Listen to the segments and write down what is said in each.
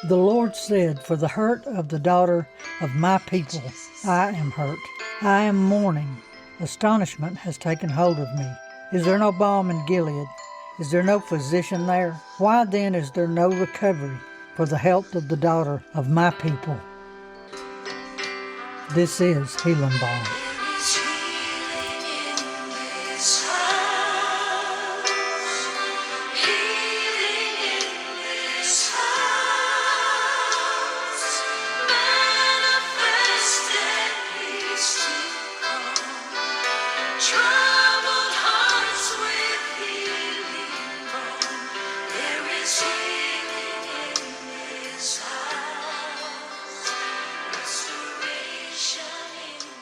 The Lord said, "For the hurt of the daughter of my people I am hurt. I am mourning. Astonishment has taken hold of me. Is there no balm in Gilead? Is there no physician there? Why then is there no recovery for the health of the daughter of my people?" This is Healing Balm.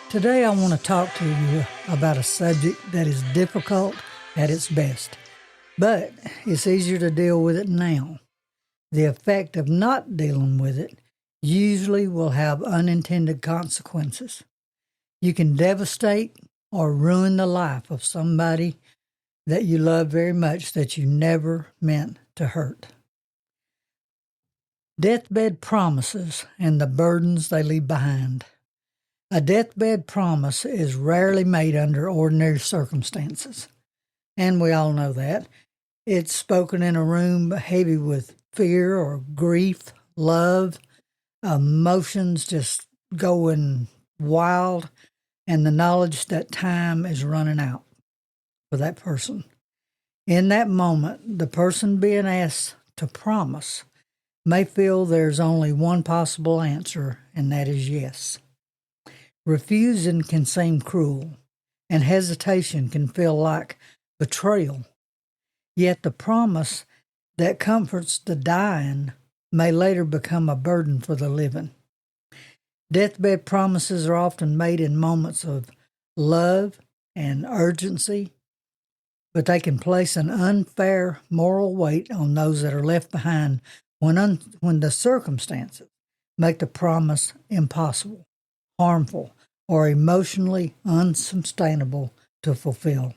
Today I want to talk to you about a subject that is difficult at its best, but it's easier to deal with it now. The effect of not dealing with it usually will have unintended consequences. You can devastate or ruin the life of somebody that you love very much that you never meant to hurt. Deathbed promises and the burdens they leave behind. A deathbed promise is rarely made under ordinary circumstances, and we all know that. It's spoken in a room heavy with fear or grief, love, emotions just going wild, and the knowledge that time is running out for that person. In that moment, the person being asked to promise may feel there's only one possible answer, and that is yes. Refusing can seem cruel, and hesitation can feel like betrayal. Yet the promise that comforts the dying may later become a burden for the living. Deathbed promises are often made in moments of love and urgency, but they can place an unfair moral weight on those that are left behind when the circumstances make the promise impossible, harmful, or emotionally unsustainable to fulfill.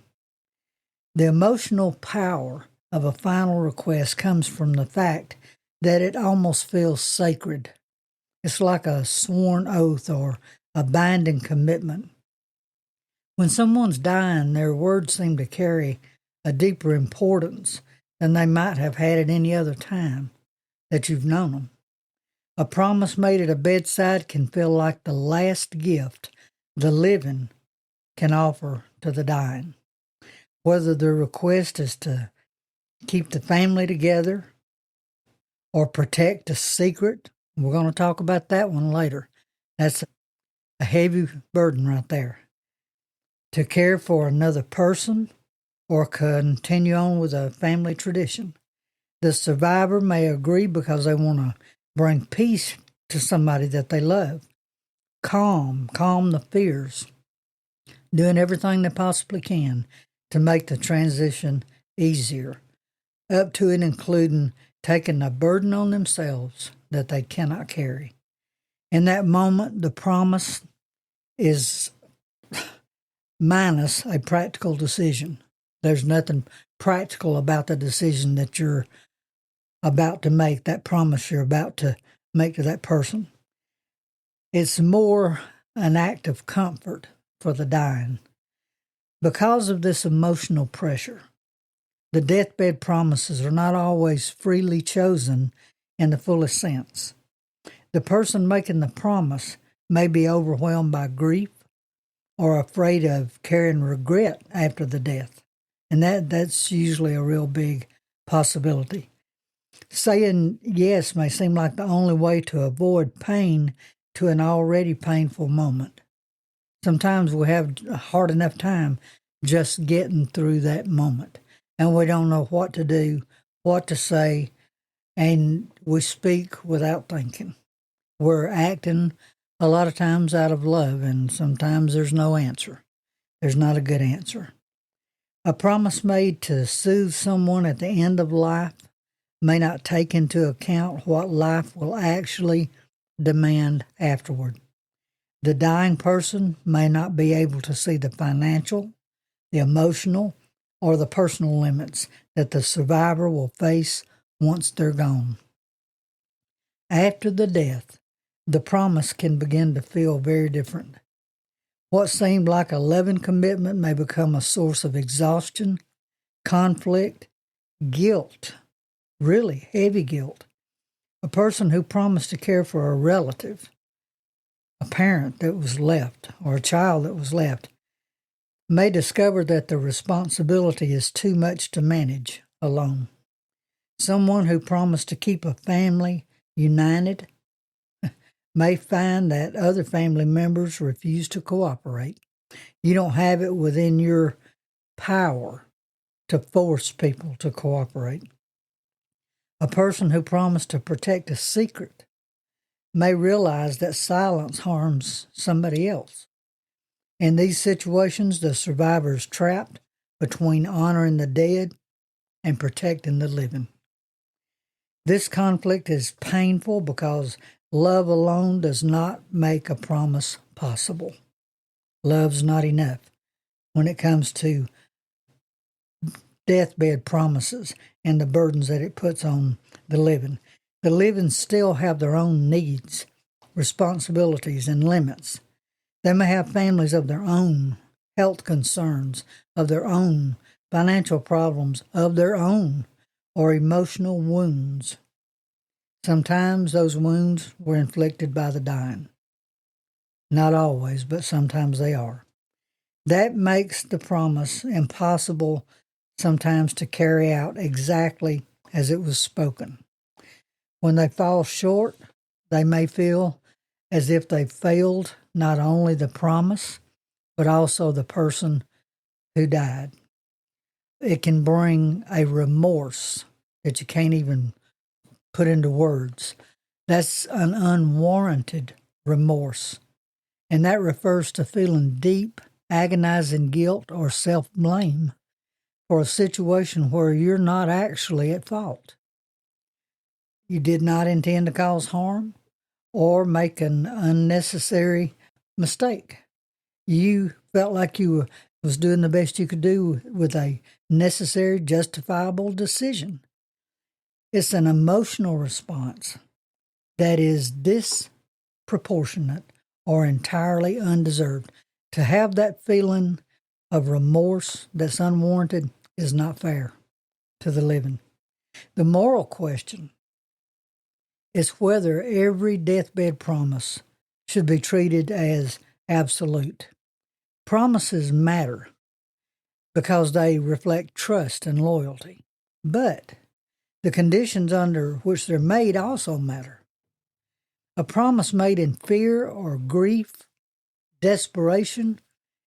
The emotional power of a final request comes from the fact that it almost feels sacred. It's like a sworn oath or a binding commitment. When someone's dying, their words seem to carry a deeper importance than they might have had at any other time that you've known them. A promise made at a bedside can feel like the last gift the living can offer to the dying. Whether the request is to keep the family together or protect a secret, we're going to talk about that one later. That's a heavy burden right there. To care for another person or continue on with a family tradition. The survivor may agree because they want to bring peace to somebody that they love. Calm the fears, doing everything they possibly can to make the transition easier, up to and including taking a burden on themselves that they cannot carry. In that moment, the promise is minus a practical decision. There's nothing practical about the decision that you're about to make, that promise you're about to make to that person. It's more an act of comfort for the dying. Because of this emotional pressure, the deathbed promises are not always freely chosen in the fullest sense. The person making the promise may be overwhelmed by grief or afraid of carrying regret after the death, and that's usually a real big possibility. Saying yes may seem like the only way to avoid pain to an already painful moment. Sometimes we have a hard enough time just getting through that moment, and we don't know what to do, what to say, and we speak without thinking. We're acting a lot of times out of love, and sometimes there's no answer. There's not a good answer. A promise made to soothe someone at the end of life may not take into account what life will actually demand afterward. The dying person may not be able to see the financial, the emotional, or the personal limits that the survivor will face once they're gone. After the death, the promise can begin to feel very different. What seemed like a loving commitment may become a source of exhaustion, conflict, guilt, really heavy guilt. A person who promised to care for a relative, a parent that was left, or a child that was left, may discover that the responsibility is too much to manage alone. Someone who promised to keep a family united may find that other family members refuse to cooperate. You don't have it within your power to force people to cooperate. A person who promised to protect a secret may realize that silence harms somebody else. In these situations, the survivor is trapped between honoring the dead and protecting the living. This conflict is painful because love alone does not make a promise possible. Love's not enough when it comes to deathbed promises and the burdens that it puts on the living. The living still have their own needs, responsibilities, and limits. They may have families of their own, health concerns of their own, financial problems of their own, or emotional wounds. Sometimes those wounds were inflicted by the dying. Not always, but sometimes they are. That makes the promise impossible sometimes to carry out exactly as it was spoken. When they fall short, they may feel as if they failed not only the promise, but also the person who died. It can bring a remorse that you can't even put into words. That's an unwarranted remorse, and that refers to feeling deep, agonizing guilt or self-blame for a situation where you're not actually at fault. You did not intend to cause harm or make an unnecessary mistake. You felt like you was doing the best you could do with a necessary, justifiable decision. It's an emotional response that is disproportionate or entirely undeserved. To have that feeling of remorse that's unwarranted is not fair to the living. The moral question is whether every deathbed promise should be treated as absolute. Promises matter because they reflect trust and loyalty, but the conditions under which they're made also matter. A promise made in fear or grief, desperation,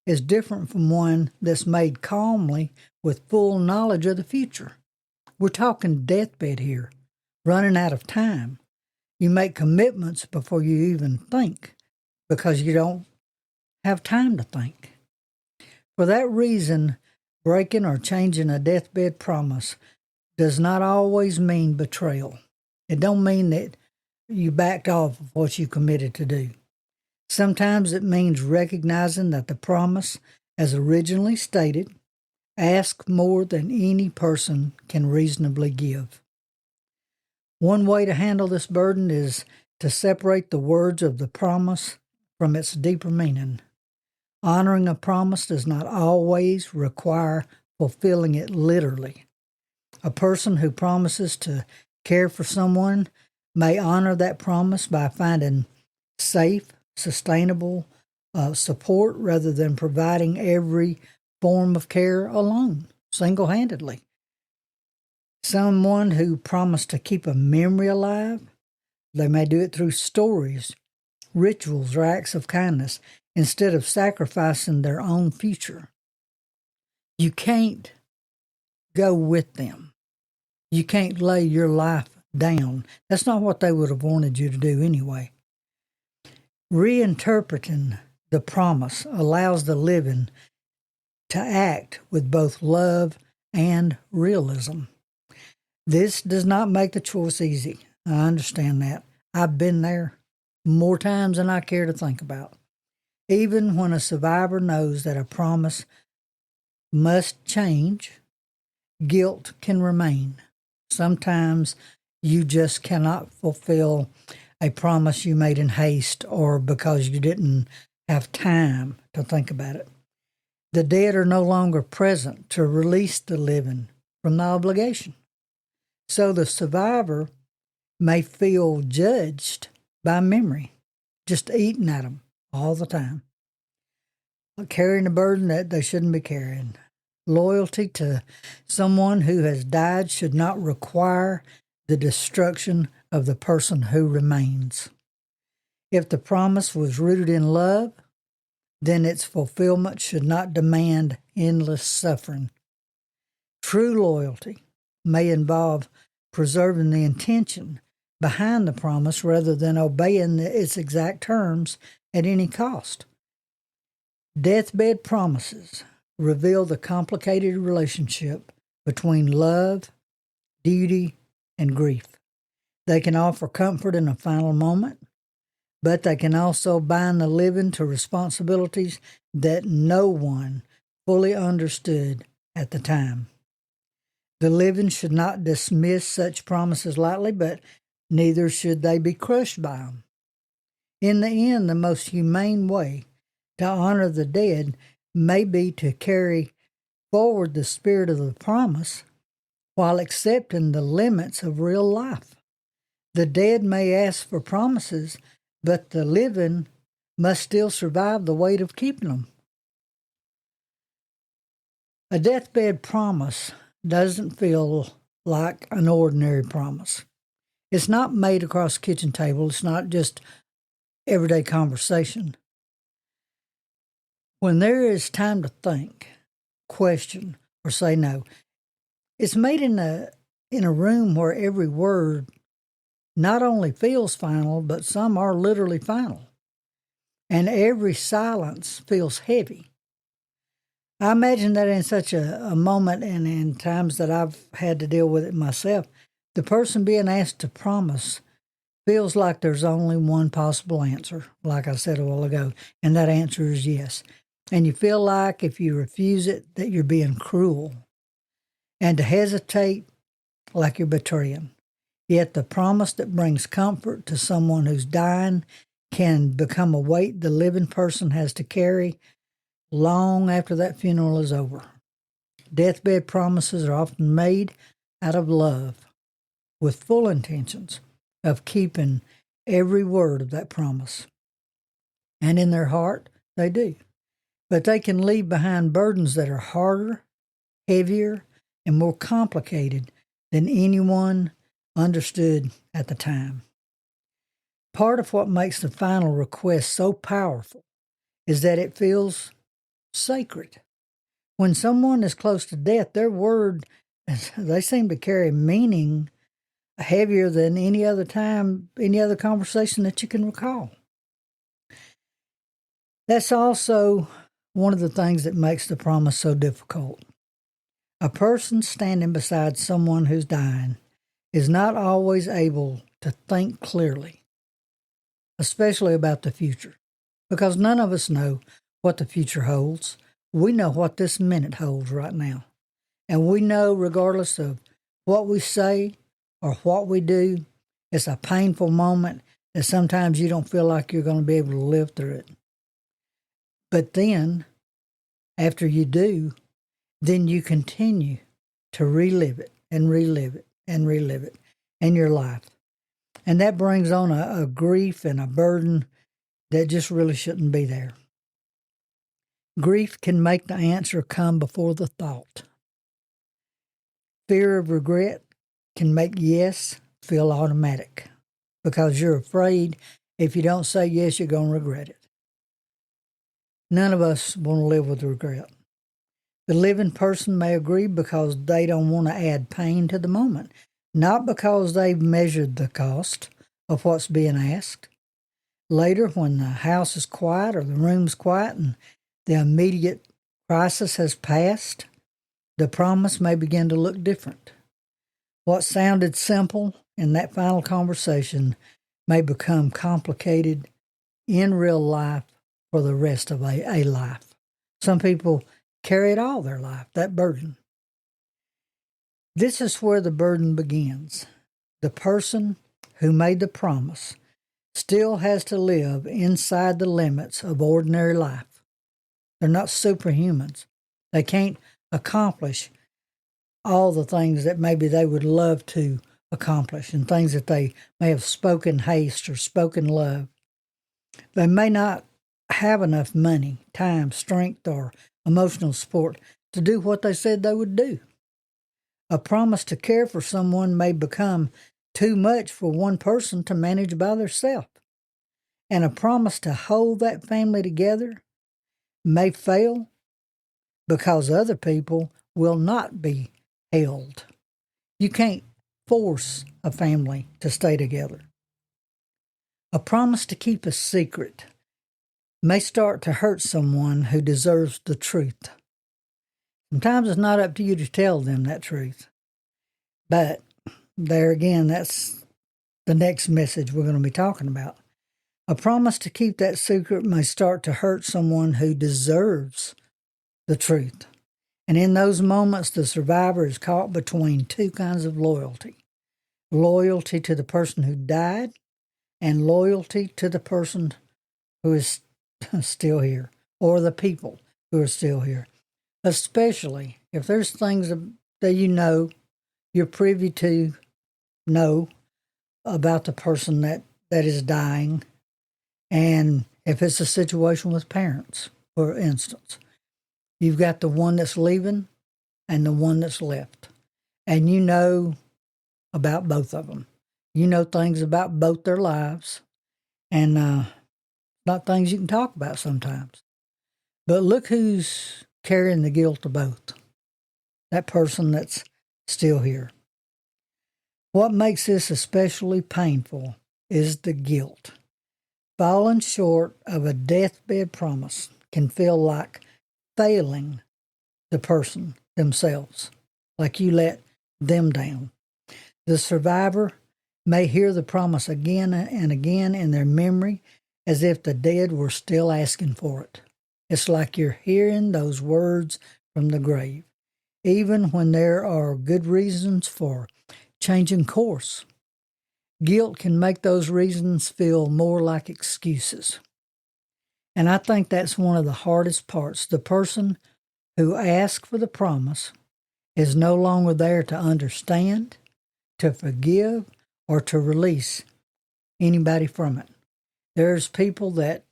is different from one that's made calmly with full knowledge of the future. We're talking deathbed here, running out of time. You make commitments before you even think because you don't have time to think. For that reason, breaking or changing a deathbed promise does not always mean betrayal. It don't mean that you backed off of what you committed to do. Sometimes it means recognizing that the promise, as originally stated, asks more than any person can reasonably give. One way to handle this burden is to separate the words of the promise from its deeper meaning. Honoring a promise does not always require fulfilling it literally. A person who promises to care for someone may honor that promise by finding safe, sustainable support rather than providing every form of care alone, single-handedly. Someone who promised to keep a memory alive, they may do it through stories, rituals, or acts of kindness instead of sacrificing their own future. You can't go with them. You can't lay your life down. That's not what they would have wanted you to do anyway. Reinterpreting the promise allows the living to act with both love and realism. This does not make the choice easy. I understand that. I've been there more times than I care to think about. Even when a survivor knows that a promise must change, guilt can remain. Sometimes you just cannot fulfill a promise you made in haste or because you didn't have time to think about it. The dead are no longer present to release the living from the obligation. So the survivor may feel judged by memory, just eating at them all the time, carrying a burden that they shouldn't be carrying. Loyalty to someone who has died should not require the destruction of the person who remains. If the promise was rooted in love, then its fulfillment should not demand endless suffering. True loyalty may involve preserving the intention behind the promise rather than obeying its exact terms at any cost. Deathbed promises reveal the complicated relationship between love, duty, and grief. They can offer comfort in a final moment, but they can also bind the living to responsibilities that no one fully understood at the time. The living should not dismiss such promises lightly, but neither should they be crushed by them. In the end, the most humane way to honor the dead may be to carry forward the spirit of the promise while accepting the limits of real life. The dead may ask for promises, but the living must still survive the weight of keeping them. A deathbed promise doesn't feel like an ordinary promise. It's not made across the kitchen table. It's not just everyday conversation. When there is time to think, question, or say no, it's made in a room where every word not only feels final, but some are literally final. And every silence feels heavy. I imagine that in such a moment and in times that I've had to deal with it myself, the person being asked to promise feels like there's only one possible answer, like I said a while ago, and that answer is yes. And you feel like if you refuse it, that you're being cruel. And to hesitate, like you're betraying. Yet the promise that brings comfort to someone who's dying can become a weight the living person has to carry long after that funeral is over. Deathbed promises are often made out of love, with full intentions of keeping every word of that promise. And in their heart, they do. But they can leave behind burdens that are harder, heavier, and more complicated than anyone understood at the time. Part of what makes the final request so powerful is that it feels sacred. When someone is close to death, their word, they seem to carry meaning heavier than any other time, any other conversation that you can recall. That's also one of the things that makes the promise so difficult. A person standing beside someone who's dying is not always able to think clearly, especially about the future, because none of us know what the future holds. We know what this minute holds right now. And we know, regardless of what we say or what we do, it's a painful moment that sometimes you don't feel like you're going to be able to live through it. But then, after you do, then you continue to relive it and relive it and relive it in your life. And that brings on a grief and a burden that just really shouldn't be there. Grief can make the answer come before the thought. Fear of regret can make yes feel automatic because you're afraid if you don't say yes, you're going to regret it. None of us want to live with regret. The living person may agree because they don't want to add pain to the moment, not because they've measured the cost of what's being asked. Later, when the house is quiet or the room's quiet and the immediate crisis has passed, the promise may begin to look different. What sounded simple in that final conversation may become complicated in real life for the rest of a life. Some people carry it all their life, that burden. This is where the burden begins. The person who made the promise still has to live inside the limits of ordinary life. They're not superhumans. They can't accomplish all the things that maybe they would love to accomplish and things that they may have spoken haste or spoken love. They may not have enough money, time, strength, or emotional support to do what they said they would do. A promise to care for someone may become too much for one person to manage by themselves. And a promise to hold that family together may fail because other people will not be held. You can't force a family to stay together. A promise to keep a secret may start to hurt someone who deserves the truth. Sometimes it's not up to you to tell them that truth. But there again, that's the next message we're going to be talking about. A promise to keep that secret may start to hurt someone who deserves the truth. And in those moments, the survivor is caught between two kinds of loyalty. Loyalty to the person who died and loyalty to the person who is still here, or the people who are still here. Especially if there's things that you're privy to know about the person that is dying. And if it's a situation with parents, for instance, you've got the one that's leaving and the one that's left. And you know about both of them. You know things about both their lives, and not things you can talk about sometimes. But look who's carrying the guilt of both. That person that's still here. What makes this especially painful is the guilt. Falling short of a deathbed promise can feel like failing the person themselves, like you let them down. The survivor may hear the promise again and again in their memory as if the dead were still asking for it. It's like you're hearing those words from the grave, even when there are good reasons for changing course. Guilt can make those reasons feel more like excuses. And I think that's one of the hardest parts. The person who asked for the promise is no longer there to understand, to forgive, or to release anybody from it. There's people that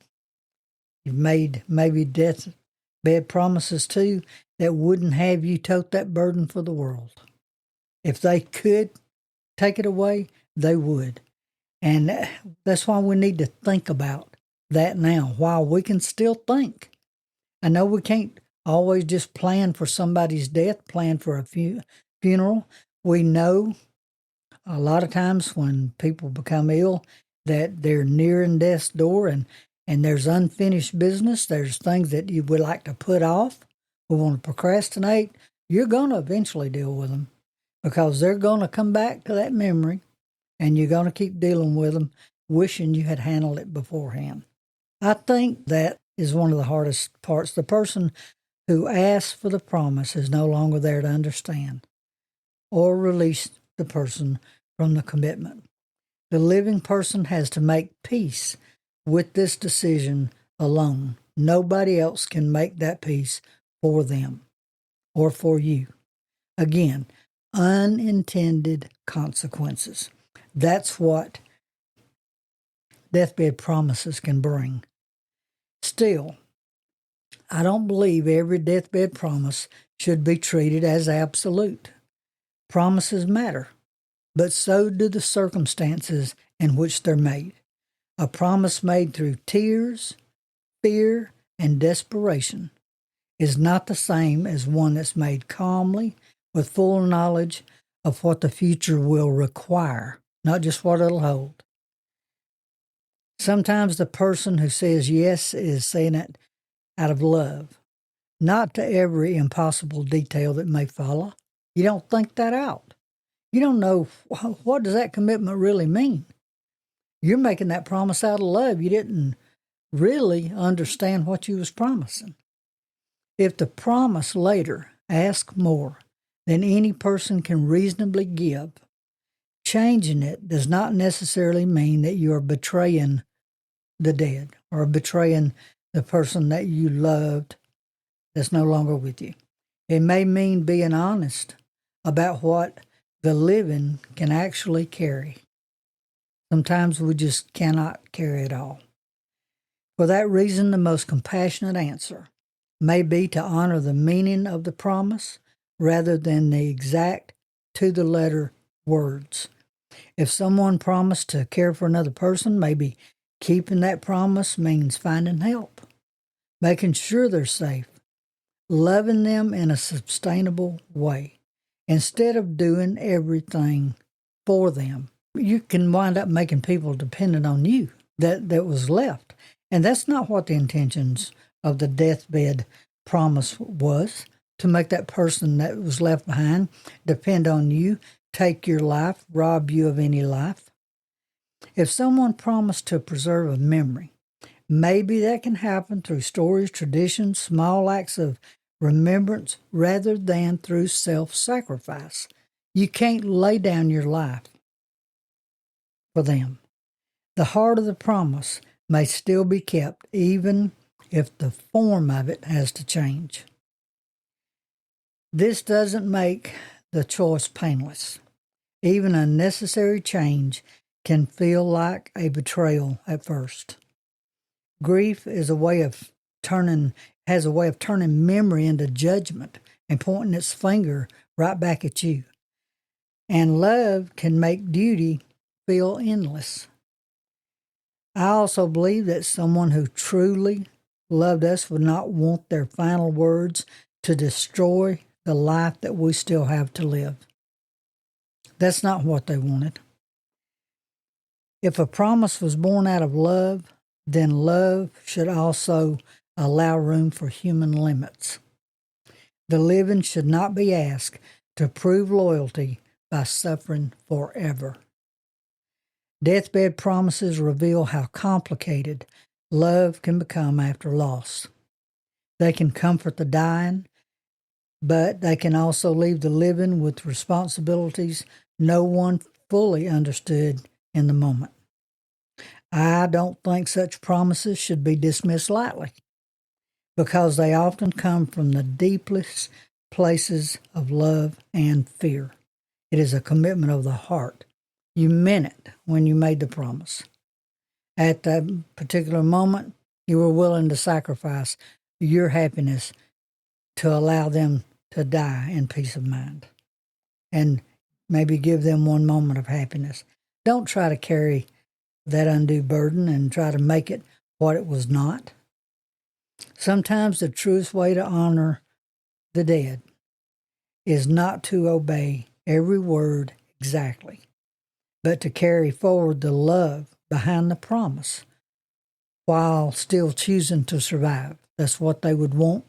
you've made maybe deathbed promises to that wouldn't have you tote that burden for the world. If they could take it away, they would. And that's why we need to think about that now, while we can still think. I know we can't always just plan for somebody's death, plan for a funeral. We know a lot of times when people become ill that they're nearing death's door, and there's unfinished business. There's things that you would like to put off. We want to procrastinate. You're going to eventually deal with them because they're going to come back to that memory, and you're going to keep dealing with them, wishing you had handled it beforehand. I think that is one of the hardest parts. The person who asks for the promise is no longer there to understand or release the person from the commitment. The living person has to make peace with this decision alone. Nobody else can make that peace for them or for you. Again, unintended consequences. That's what deathbed promises can bring. Still, I don't believe every deathbed promise should be treated as absolute. Promises matter, but so do the circumstances in which they're made. A promise made through tears, fear, and desperation is not the same as one that's made calmly with full knowledge of what the future will require, not just what it'll hold. Sometimes the person who says yes is saying it out of love, not to every impossible detail that may follow. You don't think that out. You don't know what does that commitment really mean. You're making that promise out of love. You didn't really understand what you was promising. If the promise later asks more than any person can reasonably give, Changing it does not necessarily mean that you are betraying the dead or betraying the person that you loved that's no longer with you. It may mean being honest about what the living can actually carry. Sometimes we just cannot carry it all. For that reason, the most compassionate answer may be to honor the meaning of the promise rather than the exact to-the-letter words. If someone promised to care for another person, maybe keeping that promise means finding help, making sure they're safe, loving them in a sustainable way, instead of doing everything for them. You can wind up making people dependent on you that was left. And that's not what the intentions of the deathbed promise was, to make that person that was left behind depend on you, take your life, rob you of any life. If someone promised to preserve a memory, maybe that can happen through stories, traditions, small acts of remembrance, rather than through self-sacrifice. You can't lay down your life for them. The heart of the promise may still be kept, even if the form of it has to change. This doesn't make the choice painless. Even a necessary change can feel like a betrayal at first. Grief has a way of turning memory into judgment and pointing its finger right back at you. And love can make duty feel endless. I also believe that someone who truly loved us would not want their final words to destroy the life that we still have to live. That's not what they wanted. If a promise was born out of love, then love should also allow room for human limits. The living should not be asked to prove loyalty by suffering forever. Deathbed promises reveal how complicated love can become after loss. They can comfort the dying, but they can also leave the living with responsibilities no one fully understood in the moment. I don't think such promises should be dismissed lightly, because they often come from the deepest places of love and fear. It is a commitment of the heart. You meant it when you made the promise. At that particular moment, you were willing to sacrifice your happiness to allow them to die in peace of mind and maybe give them one moment of happiness. Don't try to carry that undue burden and try to make it what it was not. Sometimes the truest way to honor the dead is not to obey every word exactly, but to carry forward the love behind the promise while still choosing to survive. That's what they would want,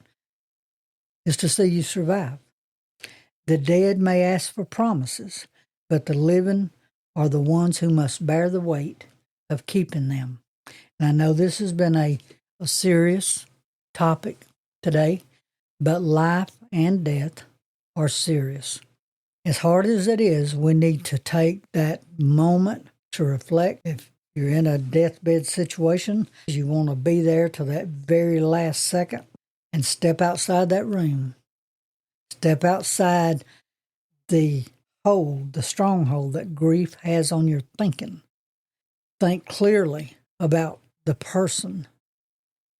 is to see you survive. The dead may ask for promises, but the living are the ones who must bear the weight of keeping them. And I know this has been a serious topic today, but life and death are serious. As hard as it is, we need to take that moment to reflect. If you're in a deathbed situation, you want to be there till that very last second and step outside that room. Step outside the stronghold that grief has on your thinking. Think clearly about the person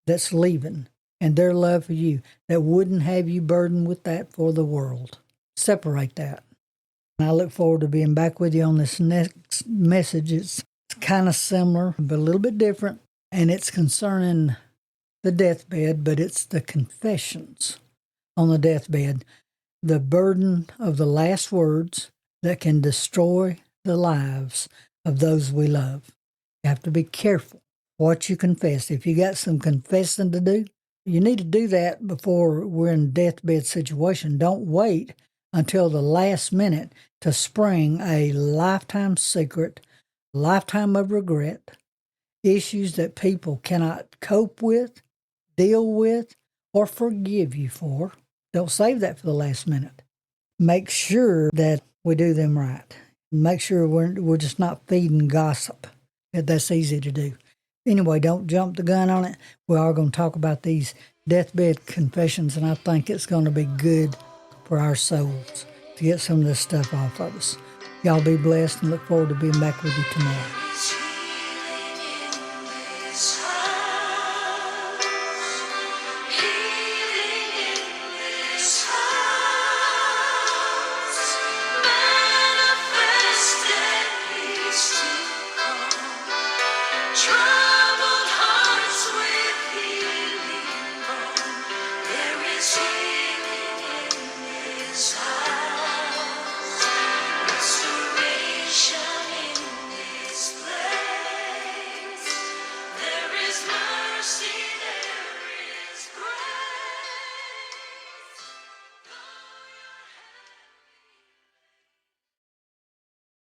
that's leaving and their love for you that wouldn't have you burdened with that for the world. Separate that. And I look forward to being back with you on this next message. It's kind of similar, but a little bit different, and it's concerning the deathbed, but it's the confessions on the deathbed, the burden of the last words that can destroy the lives of those we love. You have to be careful what you confess. If you got some confessing to do, you need to do that before we're in a deathbed situation. Don't wait until the last minute to spring a lifetime secret, lifetime of regret, issues that people cannot cope with, deal with, or forgive you for. Don't save that for the last minute. Make sure that we do them right. Make sure we're just not feeding gossip. That's easy to do. Anyway, don't jump the gun on it. We are going to talk about these deathbed confessions, and I think it's going to be good for our souls to get some of this stuff off of us. Y'all be blessed and look forward to being back with you tomorrow.